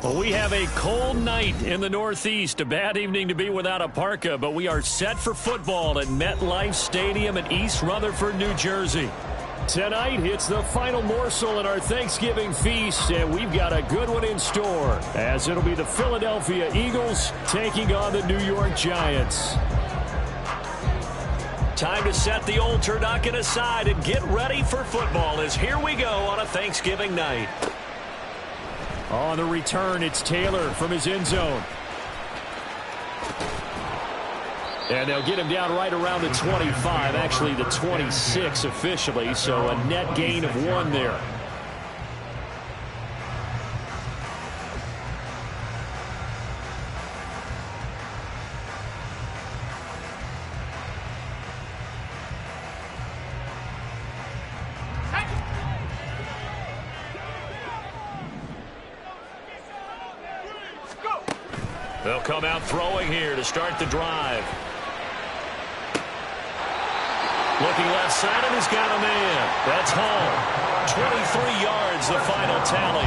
Well, we have a cold night in the Northeast. A bad evening to be without a parka, but we are set for football at MetLife Stadium in East Rutherford, New Jersey. Tonight, it's the final morsel in our Thanksgiving feast, and we've got a good one in store, as it'll be the Philadelphia Eagles taking on the New York Giants. Time to set the old turducken aside and get ready for football, as here we go on a Thanksgiving night. On the return, it's Taylor from his end zone. And they'll get him down right around the 25, actually the 26 officially, so a net gain of 1 there. They'll come out throwing here to start the drive. Looking left side, and he's got a man. That's home. 23 yards, the final tally.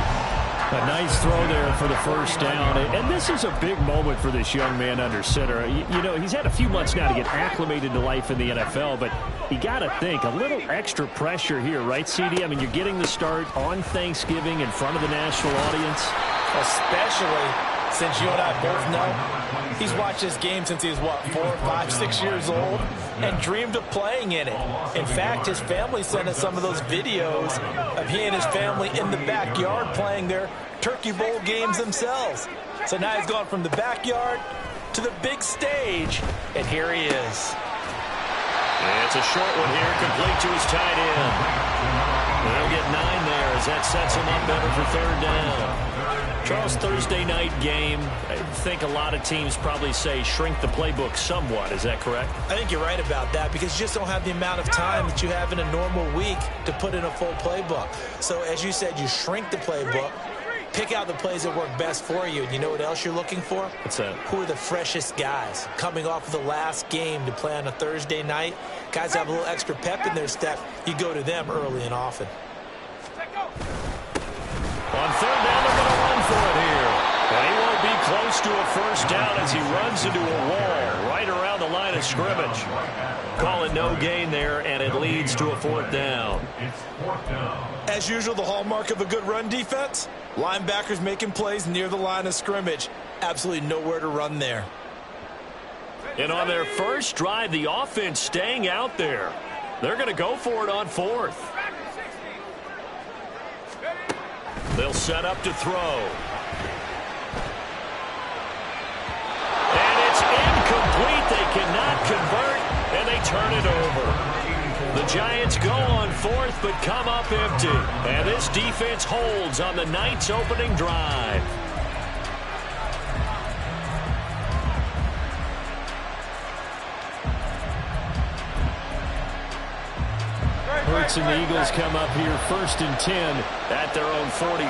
A nice throw there for the first down. And this is a big moment for this young man under center. You know, he's had a few months now to get acclimated to life in the NFL, but you got to think, a little extra pressure here, right, CD? I mean, you're getting the start on Thanksgiving in front of the national audience. Especially since you and I both know he's watched this game since he was, what, 4, 5, 6 years old and dreamed of playing in it. In fact, his family sent us some of those videos of he and his family in the backyard playing their Turkey Bowl games themselves. So now he's gone from the backyard to the big stage, and here he is. And it's a short one here, complete to his tight end. They'll get 9 there as that sets him up better for third down. Charles, Thursday night game, I think a lot of teams probably say shrink the playbook somewhat. Is that correct? I think you're right about that because you just don't have the amount of time that you have in a normal week to put in a full playbook. So as you said, you shrink the playbook, pick out the plays that work best for you. And you know what else you're looking for? What's that? Who are the freshest guys coming off of the last game to play on a Thursday night? Guys have a little extra pep in their step. You go to them early and often. On third down, they're going to run for it here. And he won't be close to a first down as he runs into a wall right around the line of scrimmage. Call it no gain there, and it leads to a fourth down. As usual, the hallmark of a good run defense, linebackers making plays near the line of scrimmage. Absolutely nowhere to run there. And on their first drive, the offense staying out there. They're going to go for it on fourth. They'll set up to throw. And it's incomplete. They cannot convert, and they turn it over. The Giants go on fourth, but come up empty. And this defense holds on the night's opening drive. Hurts and the Eagles come up here first and 10 at their own 43.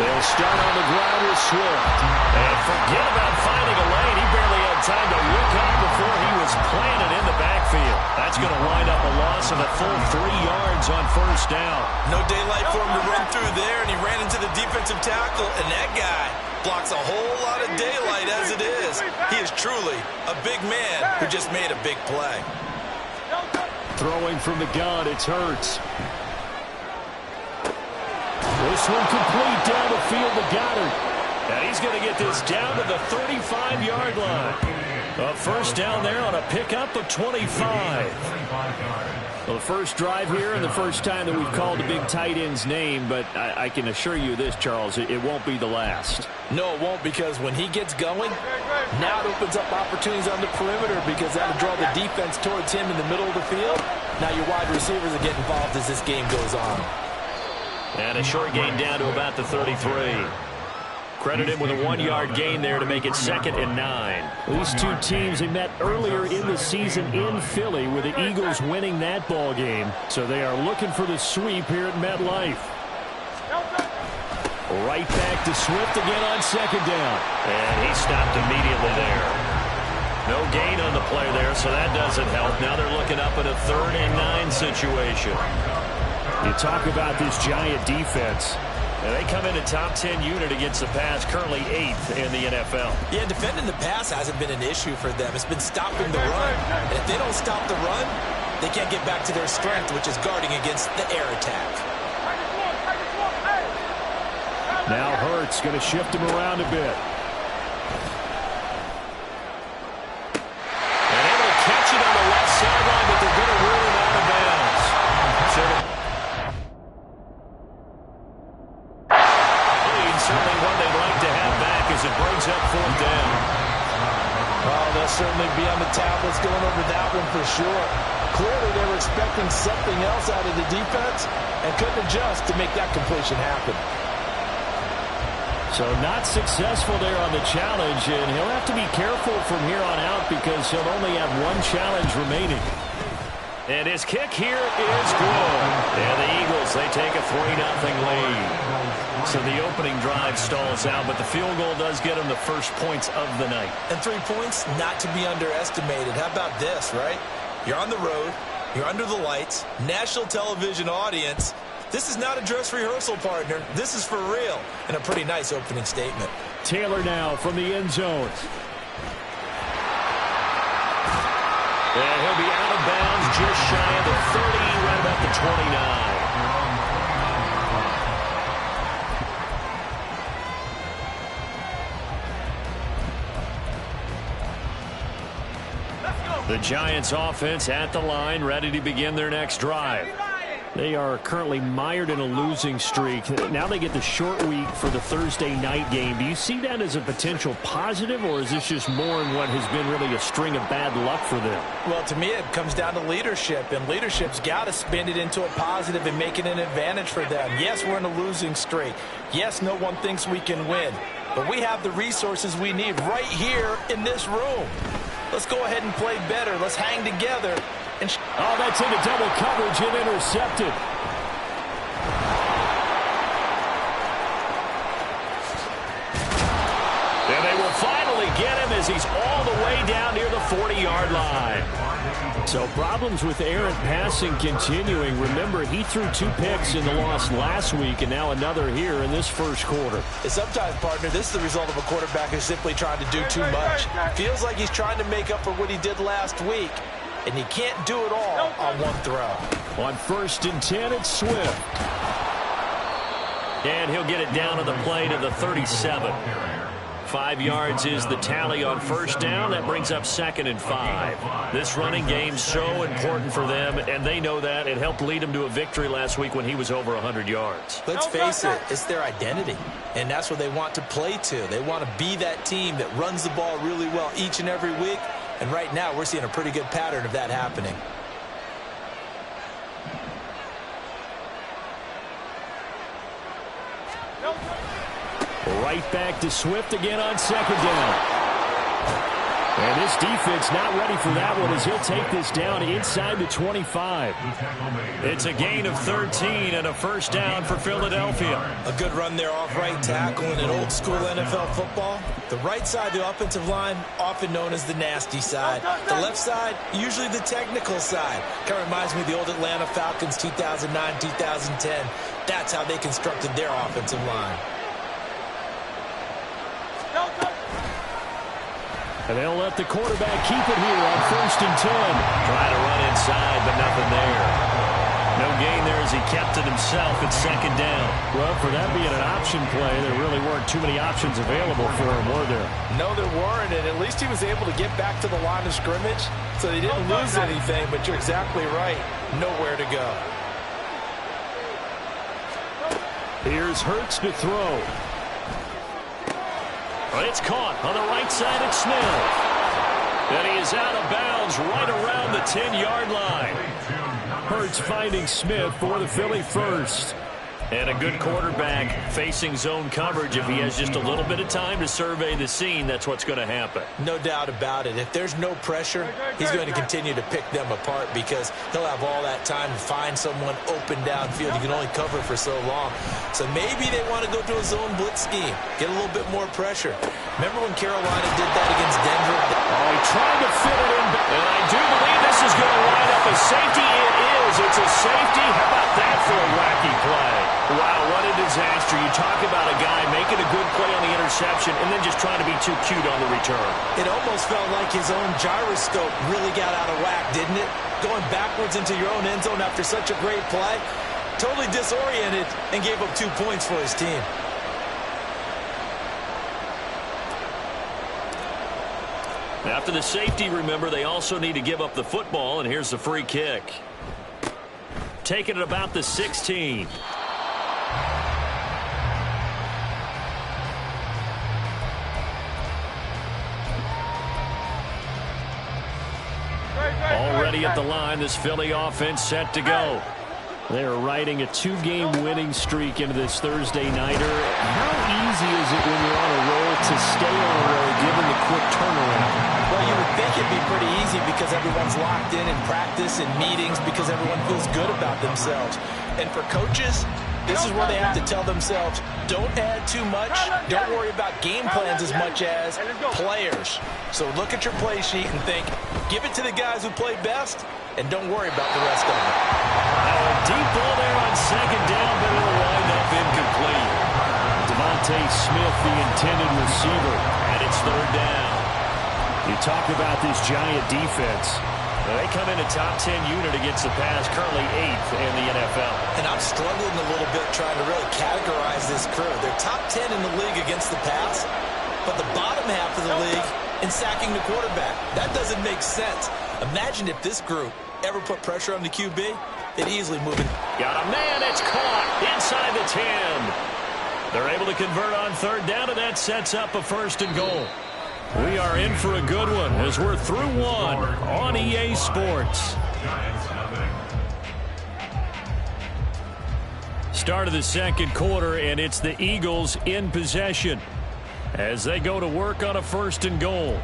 They'll start on the ground with Swift. And forget about finding a lane. He barely had time to look up before he was planted in the backfield. That's going to wind up a loss of a full 3 yards on first down. No daylight for him to run through there, and he ran into the defensive tackle, and that guy blocks a whole lot of daylight as it is. He is truly a big man who just made a big play. Throwing from the gun, it's Hurts. This one complete down the field to Goddard. And he's going to get this down to the 35-yard line. A first down there on a pickup of 25. Well, the first drive here and the first time that we've called the big tight end's name, but I can assure you this, Charles, it won't be the last. No, it won't, because when he gets going, now it opens up opportunities on the perimeter because that'll draw the defense towards him in the middle of the field. Now your wide receivers will get involved as this game goes on. And a short gain down to about the 33. Credit him with a 1-yard gain there to make it 2nd and 9. These two teams, they met earlier in the season in Philly with the Eagles winning that ball game. So they are looking for the sweep here at MetLife. Right back to Swift again on second down. And he stopped immediately there. No gain on the play there, so that doesn't help. Now they're looking up at a 3rd and 9 situation. You talk about this Giant defense. And they come in a top 10 unit against the pass, currently 8th in the NFL. Yeah, defending the pass hasn't been an issue for them. It's been stopping the run. And if they don't stop the run, they can't get back to their strength, which is guarding against the air attack. Now Hurts going to shift him around a bit. And able to catch it on the left sideline, but they're going to rule him out of bounds. So certainly one they'd like to have back as it brings up 4th down. Oh, they'll certainly be on the tablets going over that one for sure. Clearly they were expecting something else out of the defense and couldn't adjust to make that completion happen. So not successful there on the challenge, and he'll have to be careful from here on out because he'll only have one challenge remaining. And his kick here is good. And the Eagles, they take a 3-0 lead. So the opening drive stalls out, but the field goal does get them the first points of the night. And 3 points, not to be underestimated. How about this, right? You're on the road. You're under the lights. National television audience. This is not a dress rehearsal, partner. This is for real. And a pretty nice opening statement. Taylor now from the end zone. And he'll be out of bounds just shy of the 30, right about the 29. The Giants offense at the line, ready to begin their next drive. They are currently mired in a losing streak. Now they get the short week for the Thursday night game. Do you see that as a potential positive, or is this just more in what has been really a string of bad luck for them? Well, to me, it comes down to leadership, and leadership's got to spin it into a positive and make it an advantage for them. Yes, we're in a losing streak. Yes, no one thinks we can win, but we have the resources we need right here in this room. Let's go ahead and play better. Let's hang together. Oh, that's into double coverage and intercepted. And they will finally get him as he's all the way down near the 40-yard line. So problems with errant passing continuing. Remember, he threw 2 picks in the loss last week and now another here in this first quarter. And sometimes, partner, this is the result of a quarterback who's simply trying to do too much. Feels like he's trying to make up for what he did last week. And you can't do it all on one throw. On 1st and 10, it's Swift. And he'll get it down to the play to the 37. 5 yards is the tally on 1st down. That brings up 2nd and 5. This running game's so important for them, and they know that. It helped lead them to a victory last week when he was over 100 yards. Let's face it, it's their identity, and that's what they want to play to. They want to be that team that runs the ball really well each and every week. And right now, we're seeing a pretty good pattern of that happening. Right back to Swift again on 2nd down. And this defense not ready for that one as he'll take this down inside the 25. It's a gain of 13 and a 1st down for Philadelphia. A good run there off right tackle in an old school NFL football. The right side of the offensive line, often known as the nasty side. The left side, usually the technical side. Kind of reminds me of the old Atlanta Falcons 2009, 2010. That's how they constructed their offensive line. And they'll let the quarterback keep it here on 1st and 10. Trying to run inside, but nothing there. No gain there as he kept it himself at 2nd down. Well, for that being an option play, there really weren't too many options available for him, were there? No, there weren't, and at least he was able to get back to the line of scrimmage, so he didn't lose anything, but you're exactly right. Nowhere to go. Here's Hurts to throw. But it's caught on the right side of Smith. And he is out of bounds right around the 10-yard line. Hurts finding Smith for the Philly first. And a good quarterback facing zone coverage, if he has just a little bit of time to survey the scene, that's what's going to happen. No doubt about it. If there's no pressure, he's going to continue to pick them apart because he'll have all that time to find someone open downfield. You can only cover for so long. So maybe they want to go to a zone blitz scheme, get a little bit more pressure. Remember when Carolina did that against Denver? Oh, he tried to fit it in. And I do believe this is going to line up a safety. It is. It's a safety. How about that for a wacky play? Wow, what a disaster. You talk about a guy making a good play on the interception and then just trying to be too cute on the return. It almost felt like his own gyroscope really got out of whack, didn't it? Going backwards into your own end zone after such a great play. Totally disoriented and gave up 2 points for his team. After the safety, remember, they also need to give up the football, and here's the free kick. Taking it about the 16. Already at the line, this Philly offense set to go. They're riding a 2-game winning streak into this Thursday nighter. How easy is it when you're on a roll to stay on a roll given the quick turnaround? Well, you would think it'd be pretty easy because everyone's locked in practice and meetings because everyone feels good about themselves. And for coaches, this is where they have to tell themselves, don't add too much, don't worry about game plans as much as players. So look at your play sheet and think, give it to the guys who play best, and don't worry about the rest of them. A deep ball there on second down, but it'll wind up incomplete. Devontae Smith, the intended receiver, and it's third down. You talk about this giant defense. They come in a top 10 unit against the pass, currently 8th in the NFL. And I'm struggling a little bit trying to really categorize this crew. They're top 10 in the league against the pass, but the bottom half of the league in sacking the quarterback. That doesn't make sense. Imagine if this group ever put pressure on the QB, they'd easily move it. Got a man, it's caught inside the 10. They're able to convert on third down, and that sets up a 1st and goal. We are in for a good one as we're through one on EA Sports. Start of the second quarter, and it's the Eagles in possession as they go to work on a 1st and goal.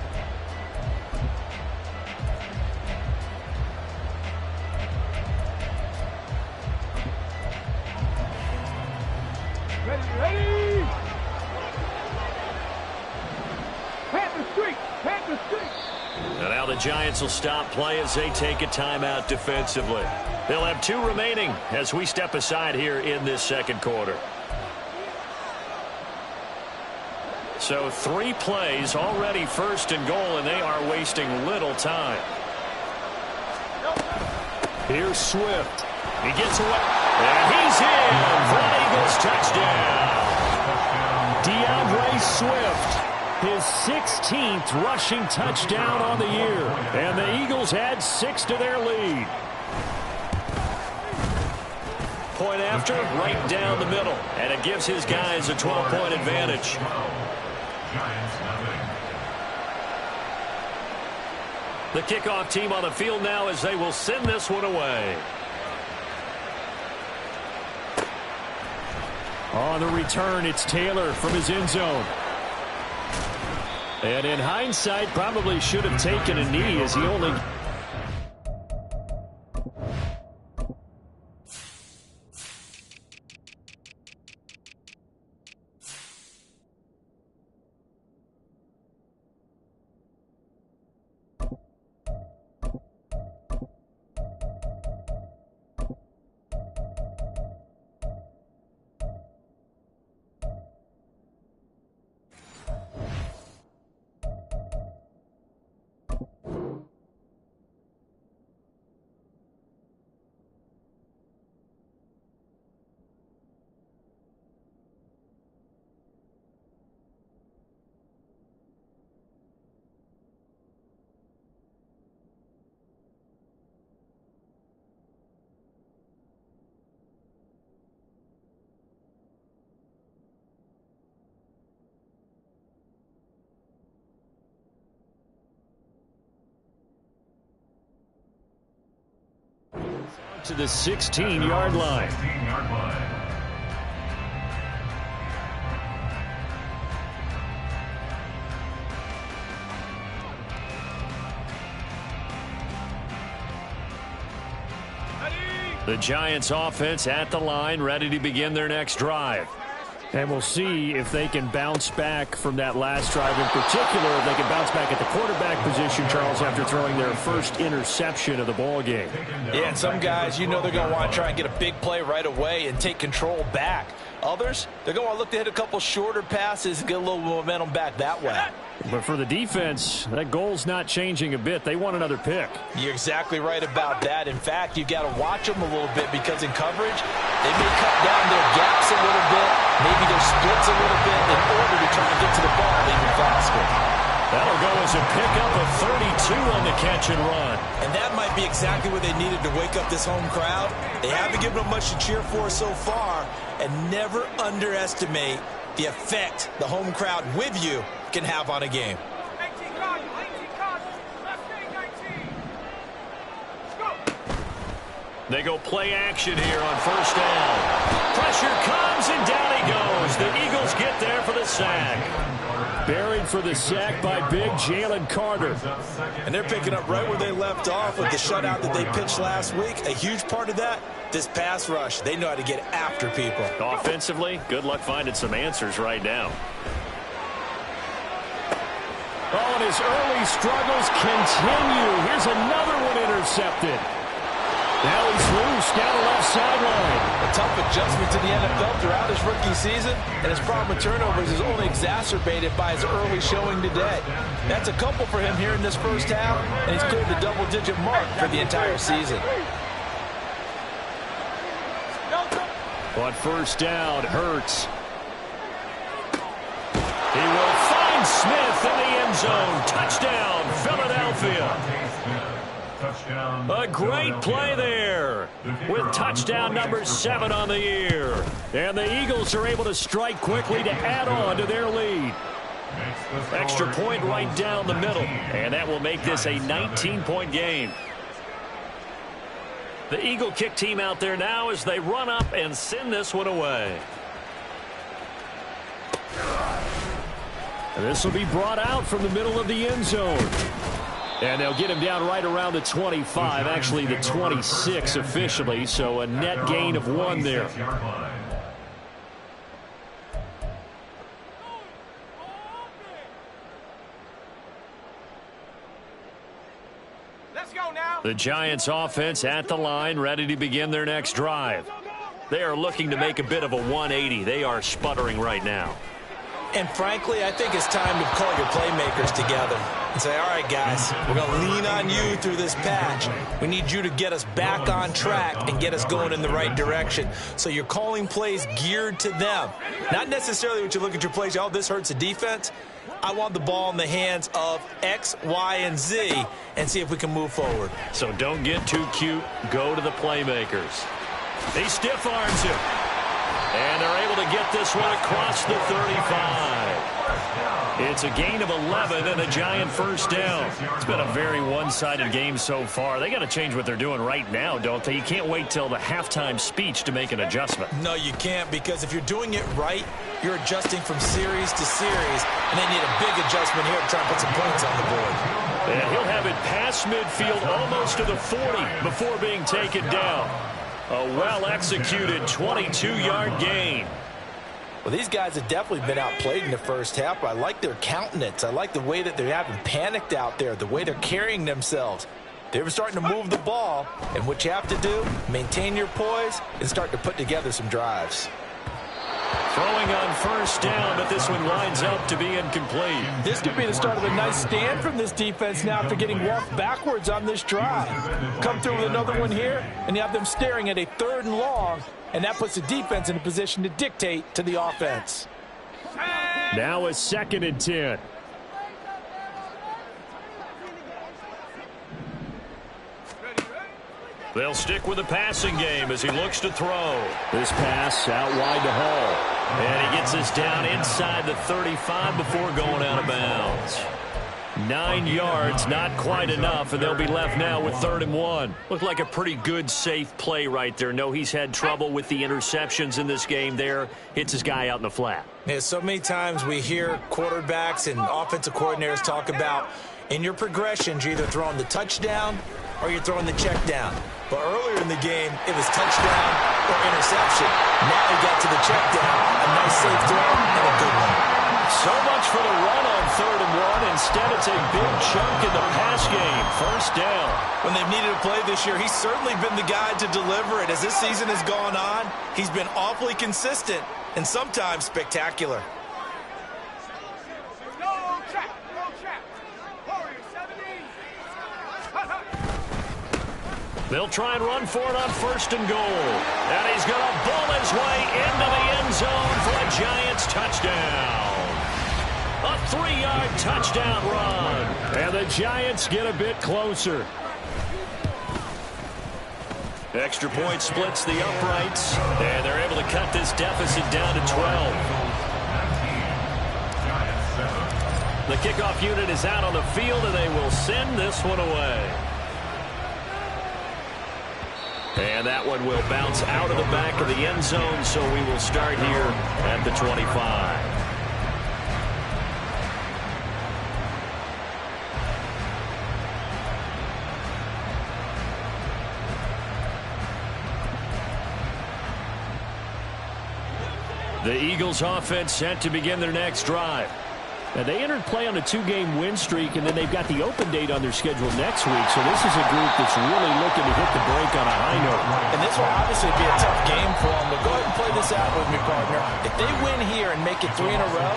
Ready! Plant the streak! And now the Giants will stop play as they take a timeout defensively. They'll have 2 remaining as we step aside here in this second quarter. So 3 plays already 1st and goal, and they are wasting little time. Here's Swift. He gets away, and he's in for an Eagles touchdown. DeAndre Swift, his 16th rushing touchdown on the year, and the Eagles add 6 to their lead. Point after, right down the middle, and it gives his guys a 12-point advantage. The kickoff team on the field now as they will send this one away. On the return, it's Taylor from his end zone. And in hindsight, probably should have taken a knee as he only... to the 16-yard line. The Giants offense at the line, ready to begin their next drive. And we'll see if they can bounce back from that last drive in particular, if they can bounce back at the quarterback position, Charles, after throwing their first interception of the ball game. Yeah, and some guys, you know they're going to want to try and get a big play right away and take control back. Others, they're going to want to look to hit a couple shorter passes and get a little momentum back that way. But for the defense, that goal's not changing a bit. They want another pick. You're exactly right about that. In fact, you've got to watch them a little bit because in coverage, they may cut down their gaps a little bit, maybe their splits a little bit in order to try to get to the ball even faster. That'll go as a pickup of 32 on the catch and run. And that might be exactly what they needed to wake up this home crowd. They haven't given them much to cheer for so far, and never underestimate the effect the home crowd with you can have on a game. They go play action here on first down. Pressure comes, and down he goes. The Eagles get there for the sack. Buried for the sack by big Jalen Carter. And they're picking up right where they left off with the shutout that they pitched last week. A huge part of that, this pass rush. They know how to get after people. Offensively, good luck finding some answers right now. Oh, and his early struggles continue. Here's another one intercepted. Now he's loose down the left sideline. A tough adjustment to the NFL throughout his rookie season, and his problem with turnovers is only exacerbated by his early showing today. That's a couple for him here in this first half, and he's cleared the double-digit mark for the entire season. On first down, Hurts. He will find Smith in the end zone. Touchdown, Philadelphia. A great play there with touchdown number 7 on the year. And the Eagles are able to strike quickly to add on to their lead. Extra point right down the middle. And that will make this a 19-point game. The Eagle kick team out there now as they run up and send this one away. And this will be brought out from the middle of the end zone. And they'll get him down right around the 25, actually the 26 officially, so a net gain of 1 there. Let's go now. The Giants offense at the line, ready to begin their next drive. They are looking to make a bit of a 180. They are sputtering right now. And frankly, I think it's time to call your playmakers together and say, all right, guys, we're going to lean on you through this patch. We need you to get us back on track and get us going in the right direction. So you're calling plays geared to them. Not necessarily what you look at your plays, oh, this hurts the defense. I want the ball in the hands of X, Y, and Z and see if we can move forward. So don't get too cute. Go to the playmakers. He stiff arms him. And they're able to get this one across the 35. It's a gain of 11 and a Giant first down. It's been a very one-sided game so far. They got to change what they're doing right now, don't they? You can't wait till the halftime speech to make an adjustment. No, you can't, because if you're doing it right, you're adjusting from series to series, and they need a big adjustment here to try and put some points on the board. And he'll have it past midfield almost to the 40 before being taken down. A well-executed 22-yard gain. Well, these guys have definitely been outplayed in the first half, but I like their countenance. I like the way that they haven't panicked out there, the way they're carrying themselves. They're starting to move the ball, and what you have to do, maintain your poise and start to put together some drives. Throwing on first down, but this one lines up to be incomplete. This could be the start of a nice stand from this defense now after getting walked backwards on this drive. Come through with another one here, and you have them staring at a 3rd and long, and that puts the defense in a position to dictate to the offense. Now a 2nd and 10. They'll stick with the passing game as he looks to throw. This pass out wide to Hall. And he gets this down inside the 35 before going out of bounds. 9 yards, not quite enough, and they'll be left now with 3rd and 1. Looked like a pretty good, safe play right there. No, he's had trouble with the interceptions in this game there. Hits his guy out in the flat. Yeah, so many times we hear quarterbacks and offensive coordinators talk about in your progressions, you're either throwing the touchdown or you're throwing the check down. But earlier in the game, it was touchdown or interception. Now he got to the check down. A nice safe throw and a good one. So much for the run on 3rd and 1. Instead, it's a big chunk in the pass game. First down. When they've needed a play this year, he's certainly been the guy to deliver it. As this season has gone on, he's been awfully consistent and sometimes spectacular. Go trap. Warriors 17. They'll try and run for it on 1st and goal. And he's going to bull his way into the end zone for a Giants touchdown. A 3-yard touchdown run. And the Giants get a bit closer. Extra point splits the uprights. And they're able to cut this deficit down to 12. The kickoff unit is out on the field, and they will send this one away. And that one will bounce out of the back of the end zone, so we will start here at the 25. The Eagles offense set to begin their next drive. Now, they entered play on a 2-game win streak, and then they've got the open date on their schedule next week. So this is a group that's really looking to hit the break on a high note. And this will obviously be a tough game for them. But go ahead and play this out with me, partner. If they win here and make it 3 in a row,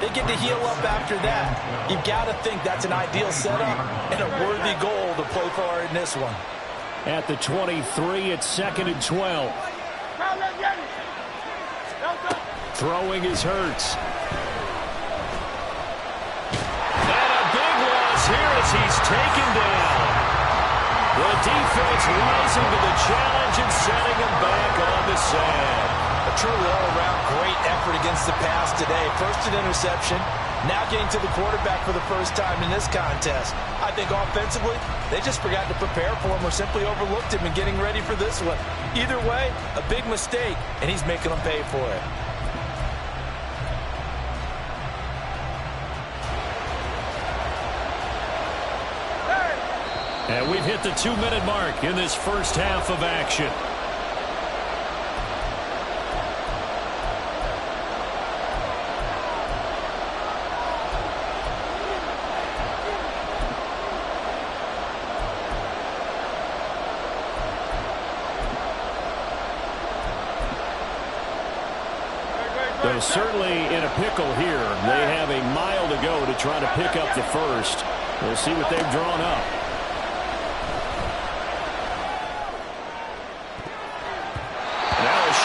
they get to heal up after that. You've got to think that's an ideal setup and a worthy goal to play for in this one. At the 23, it's 2nd and 12. Throwing is Hurts. And a big loss here as he's taken down. The defense rising to the challenge and setting him back on the sand. A truly all-around great effort against the pass today. First an interception, now getting to the quarterback for the first time in this contest. I think offensively, they just forgot to prepare for him or simply overlooked him in getting ready for this one. Either way, a big mistake, and he's making them pay for it. And we've hit the 2-minute mark in this first half of action. So certainly in a pickle here. They have a mile to go to try to pick up the first. We'll see what they've drawn up.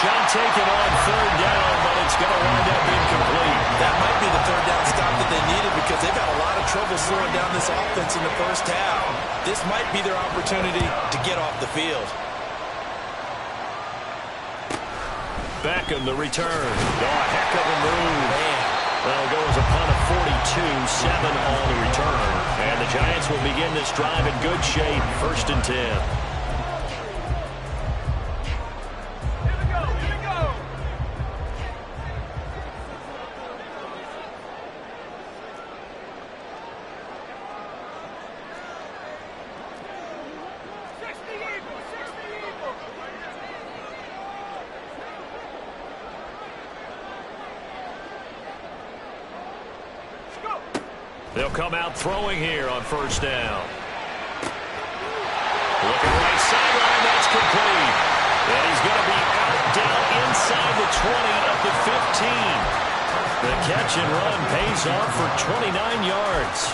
Shot taken on 3rd down, but it's going to wind up incomplete. That might be the 3rd down stop that they needed because they've had a lot of trouble slowing down this offense in the first half. This might be their opportunity to get off the field. Beckham, the return. Oh, a heck of a move. Man. That'll go as a punt of 42, 7 on the return. And the Giants will begin this drive in good shape, 1st and 10. They'll come out throwing here on 1st down. Looking right sideline, that's complete. And he's going to be out down inside the 20 at the 15. The catch and run pays off for 29 yards.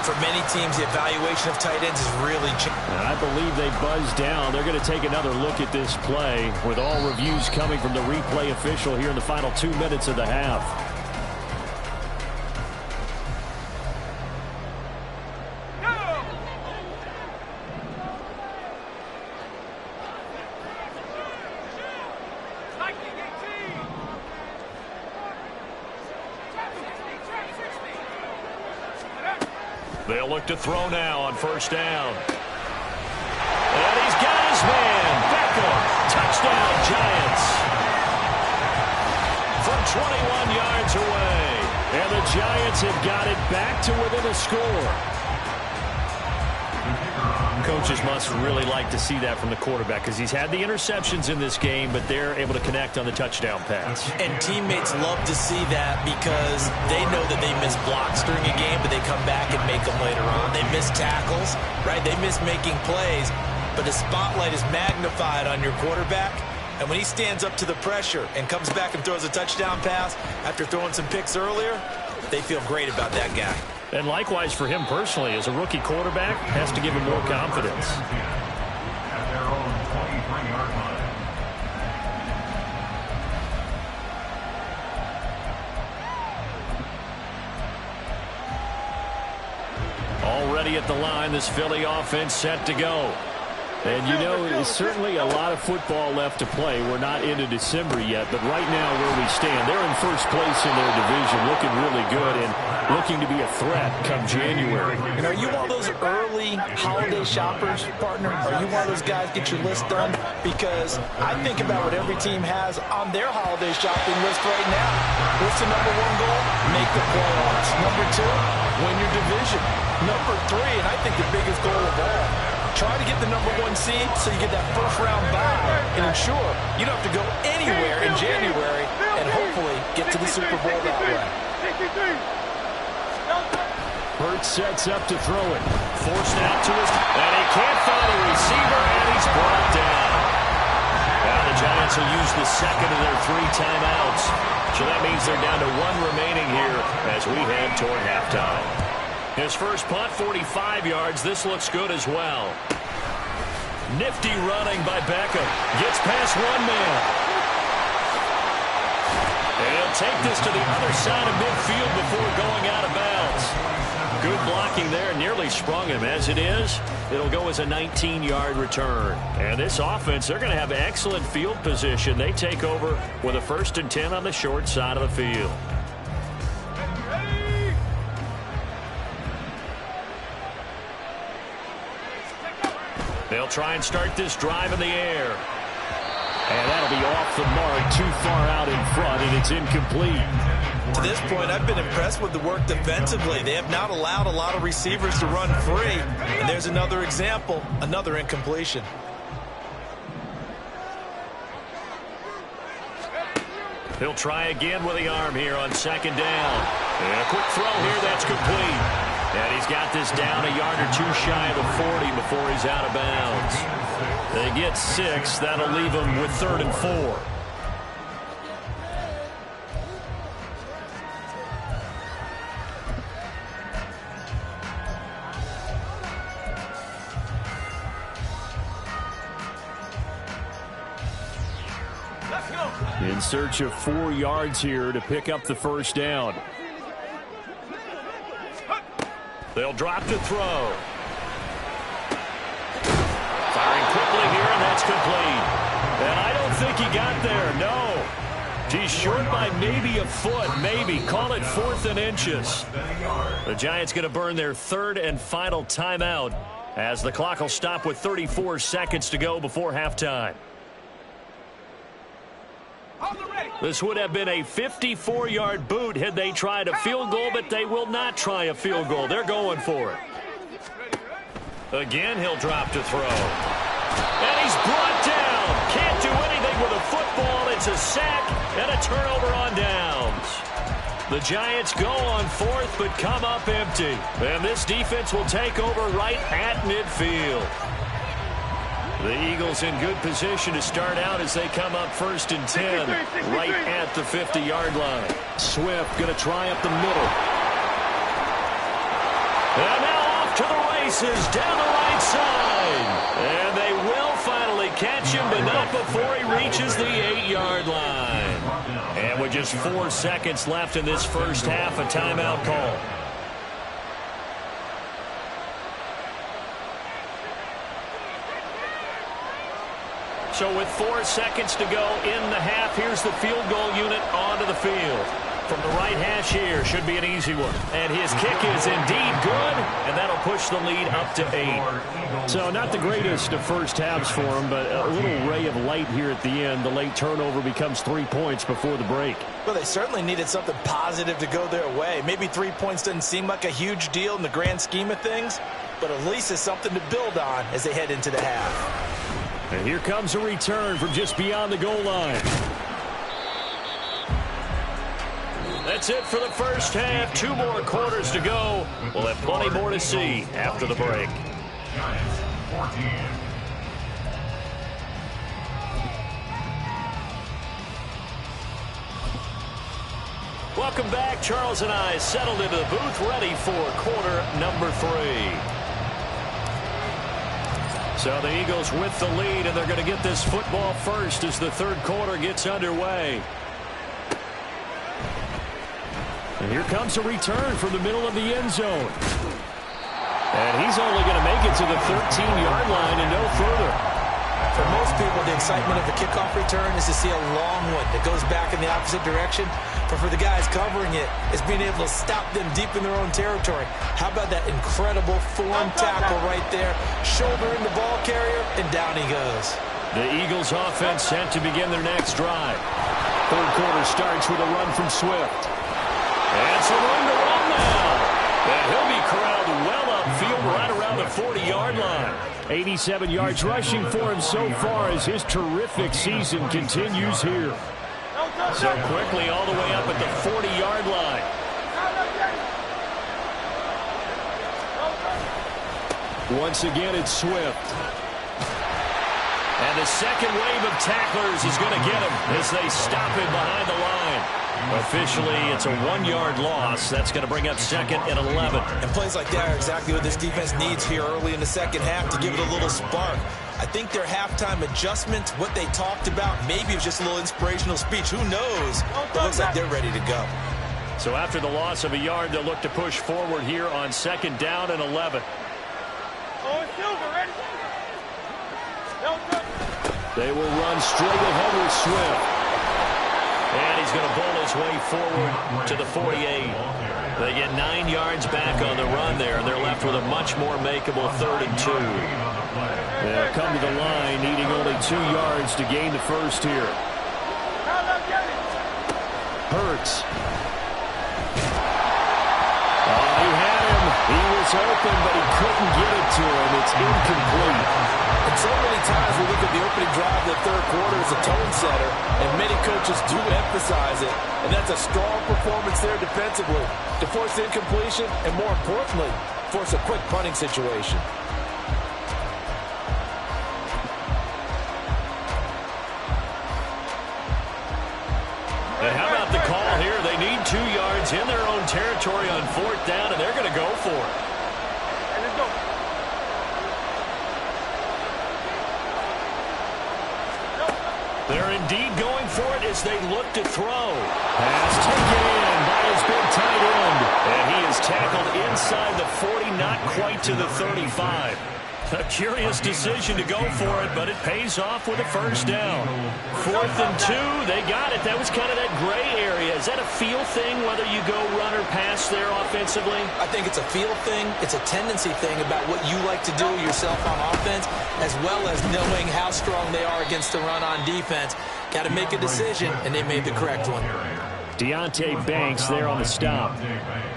For many teams, the evaluation of tight ends is really changing. I believe they buzzed down. They're going to take another look at this play with all reviews coming from the replay official here in the final 2 minutes of the half. They'll look to throw now on 1st down. And he's got his man. Beckham. Touchdown, Giants. From 21 yards away. And the Giants have got it back to within a score. coaches must really like to see that from the quarterback because he's had the interceptions in this game, but they're able to connect on the touchdown pass. And teammates love to see that because they know that they miss blocks during a game, but they come back and make them later on. They miss tackles, right? They miss making plays, but the spotlight is magnified on your quarterback. And when he stands up to the pressure and comes back and throws a touchdown pass after throwing some picks earlier, they feel great about that guy. And likewise for him personally, as a rookie quarterback, has to give him more confidence. Already at the line, this Philly offense set to go. And you know, there's certainly a lot of football left to play. We're not into December yet, but right now where we stand, they're in first place in their division, looking really good and looking to be a threat come January. And are you one of those early holiday shoppers, partner? Are you one of those guys get your list done? Because I think about what every team has on their holiday shopping list right now. What's the number one goal? Make the playoffs. Number two, win your division. Number three, and I think the biggest goal of all, try to get the number one seed so you get that first round bye and ensure you don't have to go anywhere in January and hopefully get to the Super Bowl that way. Hurts sets up to throw it. Forced out to his, and he can't find a receiver, and he's brought down. Now the Giants will use the second of their 3 timeouts. So that means they're down to 1 remaining here as we head toward halftime. His first punt, 45 yards. This looks good as well. Nifty running by Beckham. Gets past one man. And he'll take this to the other side of midfield before going out of bounds. Good blocking there. Nearly sprung him. As it is, it'll go as a 19-yard return. And this offense, they're going to have excellent field position. They take over with a 1st and 10 on the short side of the field. They'll try and start this drive in the air. And that'll be off the mark, too far out in front, and it's incomplete. To this point, I've been impressed with the work defensively. They have not allowed a lot of receivers to run free. And there's another example, another incompletion. He'll try again with the arm here on 2nd down. And a quick throw here, that's complete. And he's got this down a yard or 2 shy of the 40 before he's out of bounds. They get 6. That'll leave them with 3rd and 4. In search of 4 yards here to pick up the first down. They'll drop to throw. Firing quickly here, and that's complete. And I don't think he got there, no. He's short by maybe a foot, maybe. Call it 4th and inches. The Giants going to burn their 3rd and final timeout as the clock will stop with 34 seconds to go before halftime. This would have been a 54-yard boot had they tried a field goal, but they will not try a field goal. They're going for it. Again, he'll drop to throw. And he's brought down. Can't do anything with a football. It's a sack and a turnover on downs. The Giants go on 4th, but come up empty. And this defense will take over right at midfield. The Eagles in good position to start out as they come up 1st and 10, right at the 50-yard line. Swift going to try up the middle. And now off to the races down the right side. And they will finally catch him, but not before he reaches the 8-yard line. And with just 4 seconds left in this first half, a timeout call. So with 4 seconds to go in the half, here's the field goal unit onto the field. From the right hash here, should be an easy one. And his kick is indeed good, and that'll push the lead up to 8. So not the greatest of first halves for him, but a little ray of light here at the end. The late turnover becomes 3 points before the break. Well, they certainly needed something positive to go their way. Maybe 3 points doesn't seem like a huge deal in the grand scheme of things, but at least it's something to build on as they head into the half. And here comes a return from just beyond the goal line. That's it for the first half. 2 more quarters to go. We'll have plenty more to see after the break. Welcome back. Charles and I settled into the booth, ready for quarter number 3. So the Eagles with the lead, and they're going to get this football first as the third quarter gets underway. And here comes a return from the middle of the end zone. And he's only going to make it to the 13-yard line and no further. For most people, the excitement of a kickoff return is to see a long one that goes back in the opposite direction. But for the guys covering it, it's being able to stop them deep in their own territory. How about that incredible form tackle right there? Shouldering the ball carrier, and down he goes. The Eagles offense set to begin their next drive. Third quarter starts with a run from Swift. And some room to run now. And he'll be corralled well upfield right around the 40-yard line. 87 yards rushing for him so far as his terrific season continues here. So quickly all the way up at the 40-yard line. Once again, it's Swift. And the second wave of tacklers is going to get him as they stop him behind the line. Officially, it's a 1-yard loss. That's going to bring up 2nd and 11. And plays like that are exactly what this defense needs here early in the second half to give it a little spark. I think their halftime adjustment, what they talked about, maybe it was just a little inspirational speech. Who knows? But it looks like they're ready to go. So after the loss of a yard, they'll look to push forward here on 2nd down and 11. They will run straight ahead with Swift. And he's going to bowl his way forward to the 48. They get 9 yards back on the run there, and they're left with a much more makeable 3rd and 2. They'll come to the line, needing only 2 yards to gain the first here. Hurts. Oh, he had him. He was open, but he couldn't get it to him. It's incomplete. And so many times we look at the opening drive of the third quarter as a tone setter, and many coaches do emphasize it. And that's a strong performance there defensively to force incompletion and, more importantly, force a quick punting situation. And how about the call here? They need 2 yards in their own territory on 4th down, and they're going to go for it. They're indeed going for it as they look to throw. Pass taken in by his big tight end. And he is tackled inside the 40, not quite to the 35. A curious decision to go for it, but it pays off with a first down. 4th and 2, they got it. That was kind of that gray area. Is that a feel thing, whether you go run or pass there offensively? I think it's a feel thing. It's a tendency thing about what you like to do yourself on offense, as well as knowing how strong they are against the run on defense. Got to make a decision, and they made the correct one. Deonte Banks there on the stop.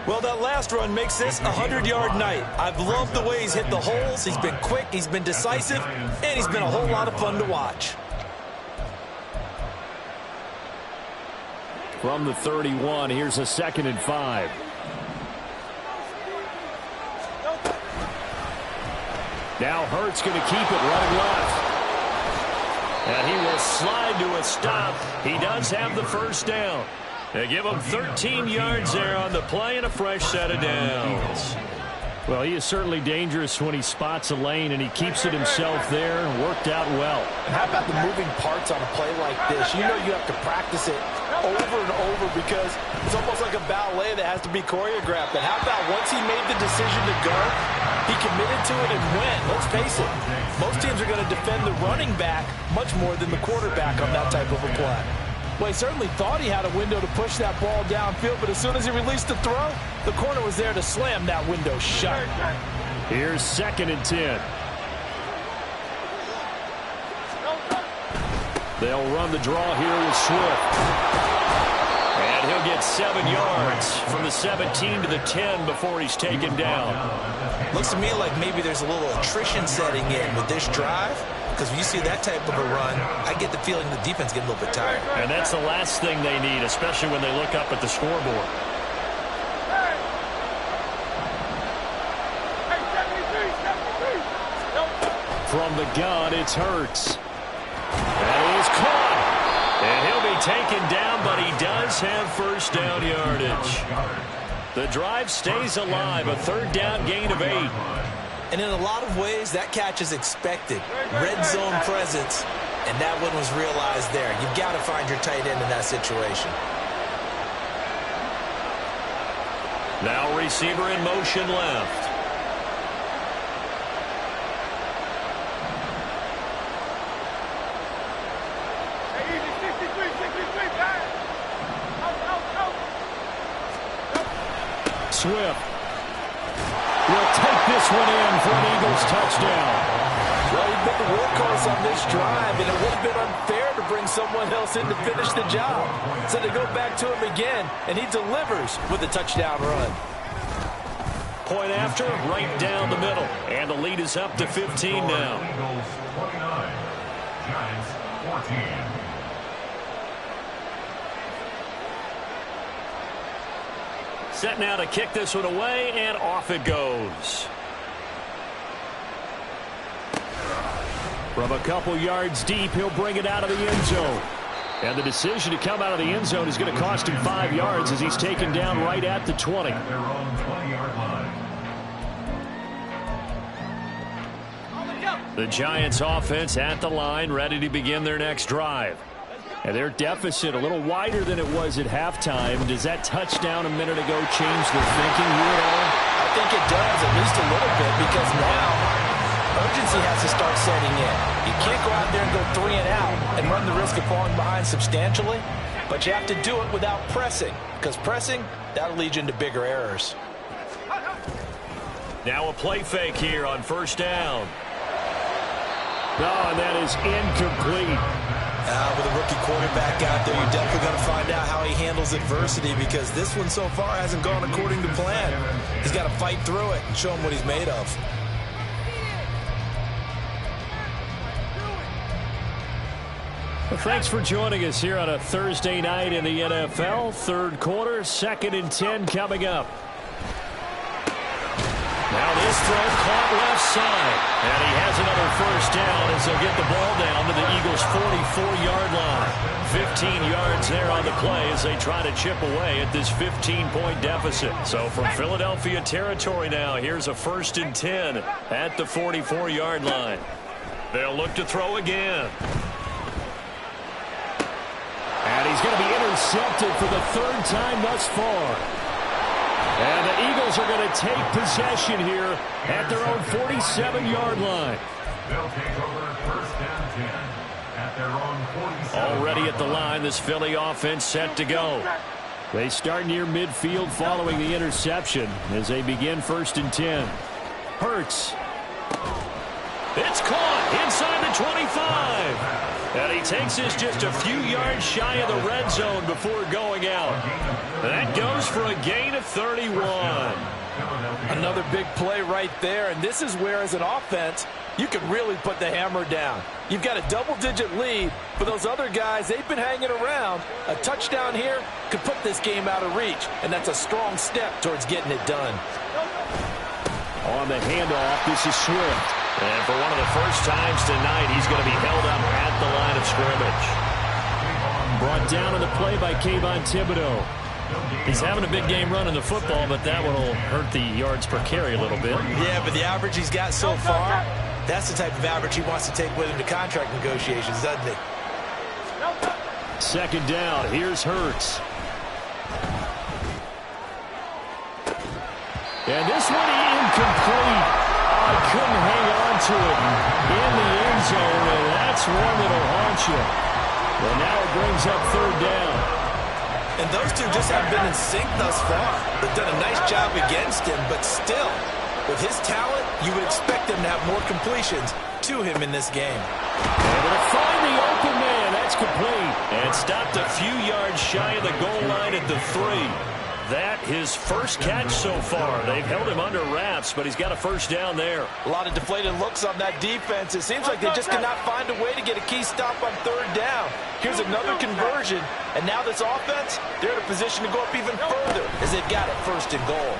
Well, that last run makes this a 100-yard night. I've loved the way he's hit the holes. He's been quick, he's been decisive, and he's been a whole lot of fun to watch. From the 31, here's a 2nd and 5. Now Hurts going to keep it running left. And he will slide to a stop. He does have the first down. They give him 13 yards there on the play and a fresh set of downs. Well, he is certainly dangerous when he spots a lane, and he keeps it himself there and worked out well. And how about the moving parts on a play like this? You know you have to practice it over and over because it's almost like a ballet that has to be choreographed. But how about once he made the decision to go, he committed to it and went. Let's face it, most teams are going to defend the running back much more than the quarterback on that type of a play. Well, he certainly thought he had a window to push that ball downfield, but as soon as he released the throw, the corner was there to slam that window shut. Here's 2nd and 10. They'll run the draw here with Swift. And And he'll get 7 yards from the 17 to the 10 before he's taken down. Looks to me like maybe there's a little attrition setting in with this drive, because when you see that type of a run, I get the feeling the defense gets a little bit tired. And that's the last thing they need, especially when they look up at the scoreboard. From the gun, it's Hurts. That is caught. And he'll be taken down, but he does have first down yardage. The drive stays alive, a third down gain of 8. And in a lot of ways, that catch is expected. Red zone presence, and that one was realized there. You've got to find your tight end in that situation. Now receiver in motion left. Swift will take this one in for an Eagles touchdown. Well, he's been the workhorse on this drive, and it would have been unfair to bring someone else in to finish the job. So they go back to him again, and he delivers with a touchdown run. Point after, right down the middle. And the lead is up to 15 now. Eagles 29, Giants 14. Set now to kick this one away, and off it goes. From a couple yards deep, he'll bring it out of the end zone. And the decision to come out of the end zone is going to cost him 5 yards as he's taken down right at the 20. At their own 20-yard line. The Giants offense at the line, ready to begin their next drive. And their deficit a little wider than it was at halftime. Does that touchdown a minute ago change their thinking here at all? I think it does, at least a little bit, because now urgency has to start setting in. You can't go out there and go 3 and out and run the risk of falling behind substantially, but you have to do it without pressing, because pressing, that'll lead you into bigger errors. Now a play fake here on first down. Oh, and that is incomplete. With a rookie quarterback out there, you're definitely going to find out how he handles adversity, because this one so far hasn't gone according to plan. He's got to fight through it and show him what he's made of. Well, thanks for joining us here on a Thursday night in the NFL. Third quarter, 2nd and 10 coming up. Now this throw caught left side. And he has another first down as they'll get the ball down to the Eagles' 44-yard line. 15 yards there on the play as they try to chip away at this 15-point deficit. So from Philadelphia territory now, here's a 1st and 10 at the 44-yard line. They'll look to throw again. And he's going to be intercepted for the 3rd time thus far. And the Eagles are going to take possession here at their own 47-yard line. They'll take over 1st and 10 at their own 47. Already at the line, this Philly offense set to go. They start near midfield following the interception as they begin 1st and 10. Hurts. It's caught inside the 25. And he takes this just a few yards shy of the red zone before going out. That goes for a gain of 31. Another big play right there, and this is where, as an offense, you can really put the hammer down. You've got a double-digit lead. For those other guys, they've been hanging around. A touchdown here could put this game out of reach, and that's a strong step towards getting it done. On the handoff, this is Swift. And for one of the first times tonight, he's going to be held up at the line of scrimmage. Brought down on the play by Kayvon Thibodeaux. He's having a big game running the football, but that one will hurt the yards per carry a little bit. Yeah, but the average he's got so far, that's the type of average he wants to take with him to contract negotiations, doesn't he? 2nd down. Here's Hurts. And this one incomplete. I couldn't hang on to it in the end zone, and that's one that'll haunt you. Well, now it brings up 3rd down. And those two just haven't been in sync thus far. They've done a nice job against him, but still, with his talent, you would expect him to have more completions to him in this game. Able to find the open man. That's complete. And stopped a few yards shy of the goal line at the 3. That his first catch so far. They've held him under wraps, but he's got a first down there. A lot of deflated looks on that defense. It seems like they just cannot find a way to get a key stop on third down. Here's another conversion, and now this offense, they're in a position to go up even further as they've got it first and goal.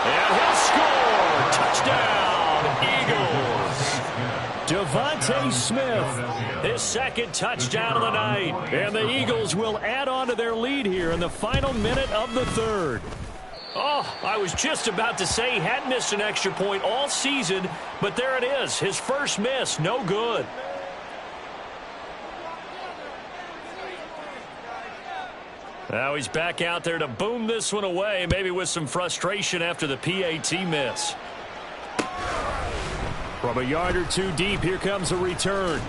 And he'll score. Touchdown, Eagles. Devontae Smith, His second touchdown of the night. and the Eagles will add on to their lead here in the final minute of the third. Oh, I was just about to say he hadn't missed an extra point all season, but there it is. His first miss, no good. Now he's back out there to boom this one away, maybe with some frustration after the PAT miss. From a yard or two deep, here comes a return.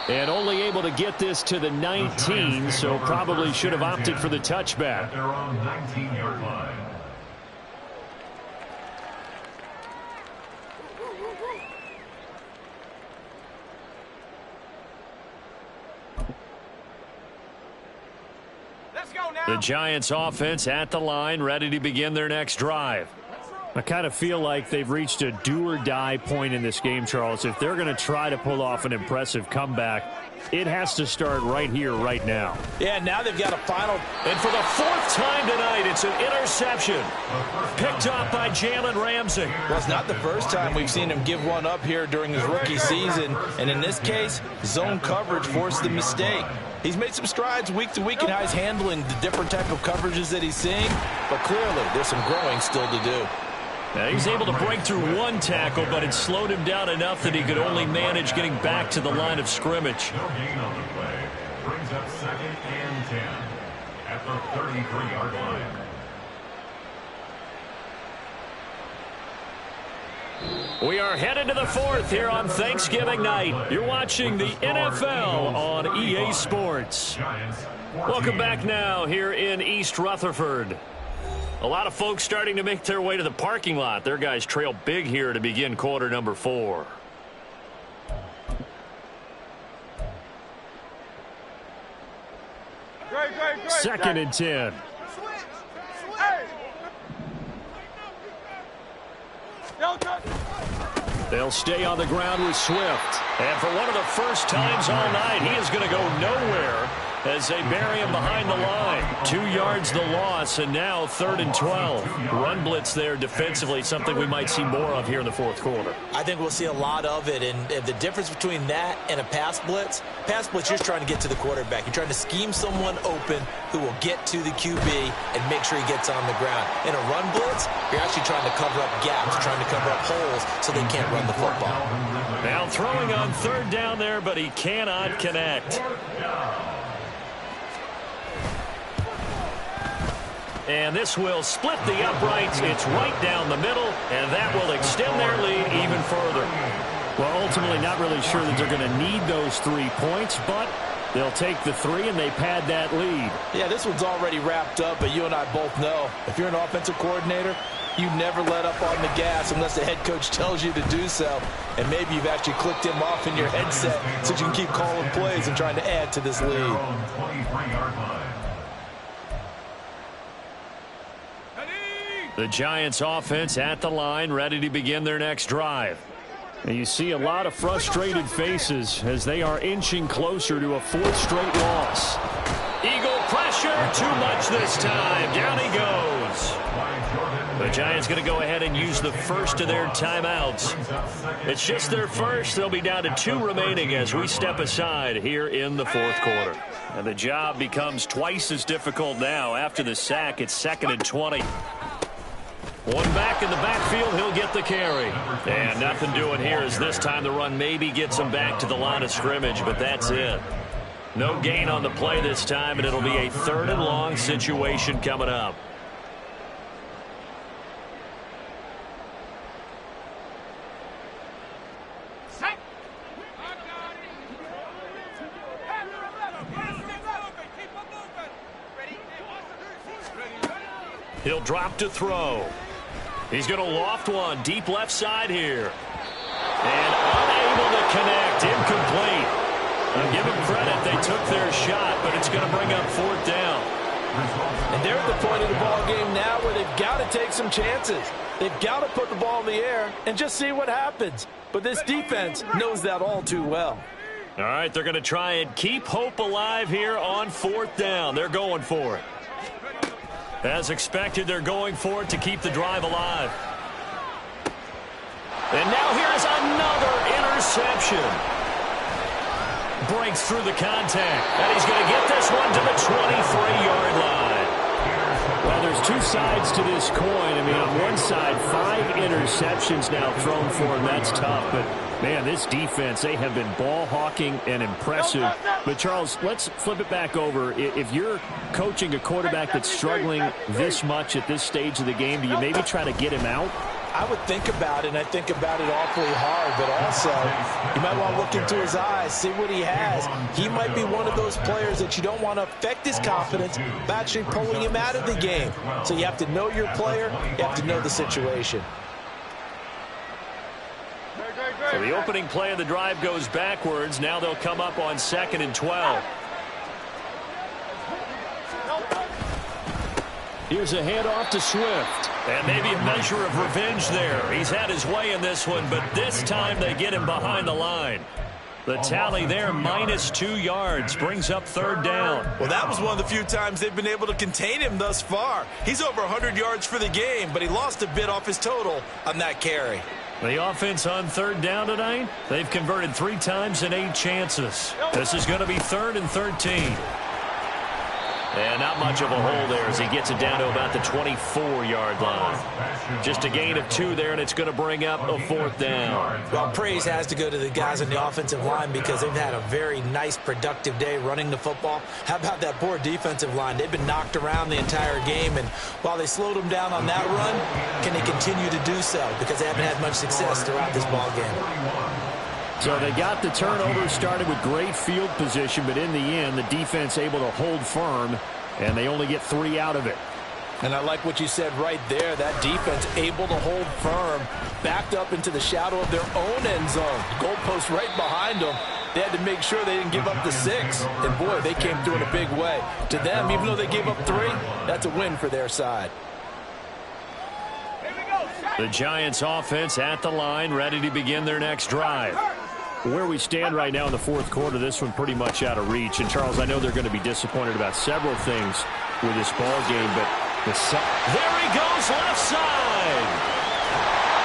And only able to get this to the 19, so probably should have opted for the touchback. At their own 19-yard line. The Giants offense at the line, ready to begin their next drive. I kind of feel like they've reached a do-or-die point in this game, Charles. If they're going to try to pull off an impressive comeback, it has to start right here, right now. Yeah, now they've got a final. And for the fourth time tonight, it's an interception. Picked off by Jalen Ramsey. Well, it's not the first time we've seen him give one up here during his rookie season. And in this case, zone coverage forced the mistake. He's made some strides week to week in how he's handling the different type of coverages that he's seeing. But clearly, there's some growing still to do. Now he's able to break through one tackle, but it slowed him down enough that he could only manage getting back to the line of scrimmage. No gain on the play. Brings up 2nd and 10 at the 33-yard line. We are headed to the fourth here on Thanksgiving night. You're watching the NFL on EA Sports. Welcome back now here in East Rutherford. A lot of folks starting to make their way to the parking lot. Their guys trail big here to begin quarter number 4. Second and 10. They'll stay on the ground with Swift. And for one of the first times all night, he is going to go nowhere as they bury him behind the line. 2 yards the loss, and now 3rd and 12. Run blitz there defensively, something we might see more of here in the fourth quarter. I think we'll see a lot of it, and the difference between that and a pass blitz, you're just trying to get to the quarterback. You're trying to scheme someone open who will get to the QB and make sure he gets on the ground. In a run blitz, you're actually trying to cover up gaps, trying to cover up holes so they can't run the football. Now throwing on 3rd down there, but he cannot connect. And this will split the uprights. It's right down the middle, and that will extend their lead even further. Well, ultimately not really sure that they're going to need those 3 points, but they'll take the 3 and they pad that lead. Yeah, this one's already wrapped up, but you and I both know if you're an offensive coordinator, you never let up on the gas unless the head coach tells you to do so. And maybe you've actually clicked him off in your headset so you can keep calling plays and trying to add to this lead. 23-yard line. The Giants offense at the line, ready to begin their next drive. And you see a lot of frustrated faces as they are inching closer to a 4th straight loss. Eagle pressure, too much this time. Down he goes. The Giants going to go ahead and use the first of their timeouts. It's just their first. They'll be down to 2 remaining as we step aside here in the fourth quarter. And the job becomes twice as difficult now. After the sack, it's 2nd and 20. One back in the backfield, he'll get the carry. And nothing doing here as this time the run maybe gets him back to the line of scrimmage, but that's it. No gain on the play this time, and it'll be a 3rd and long situation coming up. He'll drop to throw. He's going to loft one deep left side here. And unable to connect. Incomplete. I'll give him credit. they took their shot, but it's going to bring up 4th down. And they're at the point of the ball game now where they've got to take some chances. They've got to put the ball in the air and just see what happens. But this defense knows that all too well. All right, they're going to try and keep hope alive here on 4th down. They're going for it. As expected, they're going for it to keep the drive alive. And now here's another interception. Breaks through the contact. And he's going to get this one to the 23-yard line. Well, there's two sides to this coin. I mean, on one side, 5 interceptions now thrown for him. That's tough. But, man, this defense, they have been ball hawking and impressive. But, Charles, let's flip it back over. If you're coaching a quarterback that's struggling this much at this stage of the game, do you maybe try to get him out? I would think about it, and I think about it awfully hard, but also you might want to look into his eyes, see what he has. He might be one of those players that you don't want to affect his confidence by actually pulling him out of the game. So you have to know your player, you have to know the situation. So the opening play of the drive goes backwards. Now they'll come up on 2nd and 12. Here's a handoff to Swift. And maybe a measure of revenge there. He's had his way in this one, but this time they get him behind the line. The tally there, -2 yards, brings up 3rd down. Well, that was one of the few times they've been able to contain him thus far. He's over 100 yards for the game, but he lost a bit off his total on that carry. The offense on 3rd down tonight, they've converted 3 times in 8 chances. This is going to be 3rd and 13. And not much of a hole there as he gets it down to about the 24-yard line. Just a gain of 2 there, and it's going to bring up a 4th down. Well, praise has to go to the guys on the offensive line because they've had a very nice, productive day running the football. How about that poor defensive line? They've been knocked around the entire game, and while they slowed them down on that run, can they continue to do so? Because they haven't had much success throughout this ball game. So they got the turnover, started with great field position, but in the end, the defense able to hold firm, and they only get 3 out of it. And I like what you said right there. That defense able to hold firm, backed up into the shadow of their own end zone. Goalpost right behind them. They had to make sure they didn't give up the 6. And, boy, they came through in a big way. To them, even though they gave up 3, that's a win for their side. The Giants offense at the line, ready to begin their next drive. Where we stand right now in the 4th quarter, this one pretty much out of reach. And, Charles, I know they're going to be disappointed about several things with this ball game, but there he goes, left side.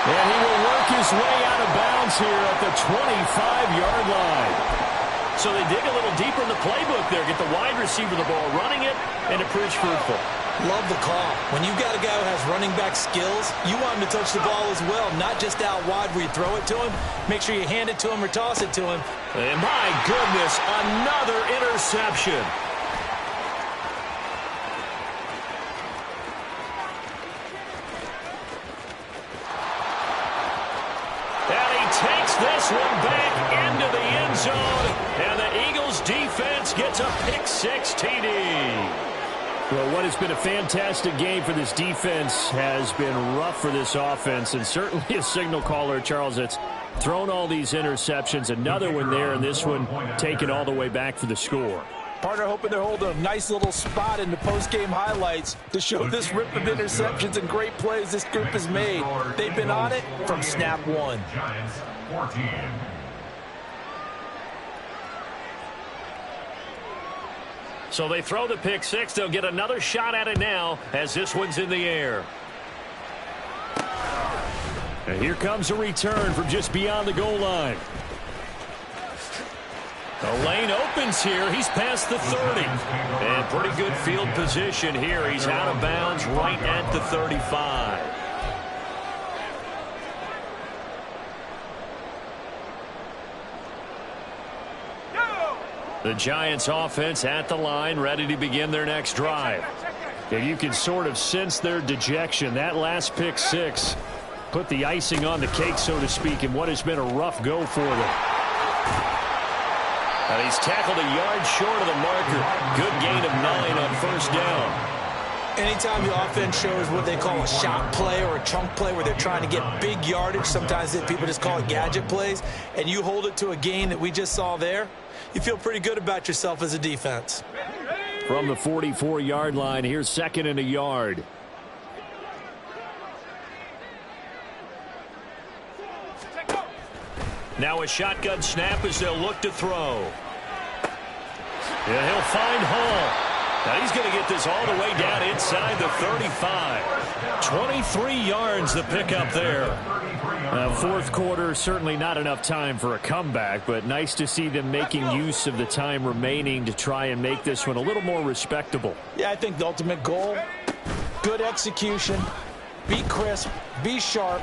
And he will work his way out of bounds here at the 25-yard line. So they dig a little deeper in the playbook there, get the wide receiver the ball, running it, and it proves fruitful. Love the call. When you've got a guy who has running back skills, you want him to touch the ball as well, not just out wide where you throw it to him. Make sure you hand it to him or toss it to him. And my goodness, another interception. And he takes this one back into the end zone, and the Eagles defense gets a pick-6 TD. Well, what has been a fantastic game for this defense has been rough for this offense, and certainly a signal caller, Charles, that's thrown all these interceptions. Another one there, and this one taken all the way back for the score. Partner hoping they're holding a nice little spot in the post-game highlights to show this rip of interceptions and great plays this group has made. They've been on it from snap 1. Giants 14. So they throw the pick-6. They'll get another shot at it now as this one's in the air. And here comes a return from just beyond the goal line. The lane opens here. He's past the 30. And pretty good field position here. He's out of bounds right at the 35. The Giants offense at the line, ready to begin their next drive. And you can sort of sense their dejection. That last pick-6 put the icing on the cake, so to speak, in what has been a rough go for them. And he's tackled a yard short of the marker. Good gain of 9 on 1st down. Anytime the offense shows what they call a shot play or a chunk play where they're trying to get big yardage, sometimes people just call it gadget plays, and you hold it to a gain that we just saw there, you feel pretty good about yourself as a defense. From the 44-yard line, here's 2nd and a yard. Now a shotgun snap as they'll look to throw. Yeah, he'll find Hall. Now he's going to get this all the way down inside the 35. 23 yards the pickup there. Fourth quarter, certainly not enough time for a comeback, but nice to see them making use of the time remaining to try and make this one a little more respectable. Yeah, I think the ultimate goal, good execution, be crisp, be sharp,